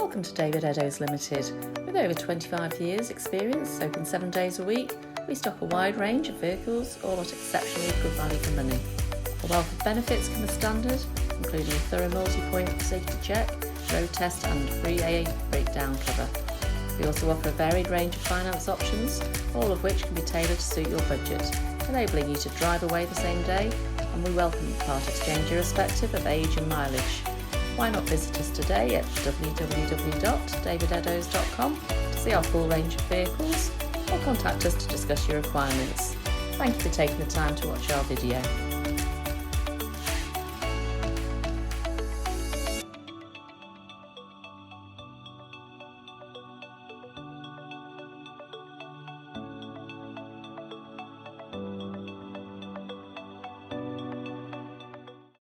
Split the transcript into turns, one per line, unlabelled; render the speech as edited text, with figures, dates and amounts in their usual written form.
Welcome to David Eddowes Limited. With over 25 years experience, open 7 days a week, we stock a wide range of vehicles, all at exceptionally good value for money. A wealth of benefits come as standard, including a thorough multi-point safety check, road test and free AA breakdown cover. We also offer a varied range of finance options, all of which can be tailored to suit your budget, enabling you to drive away the same day, and we welcome part exchange irrespective of age and mileage. Why not visit us today at www.davideddowes.com to see our full range of vehicles, or contact us to discuss your requirements. Thank you for taking the time to watch our video.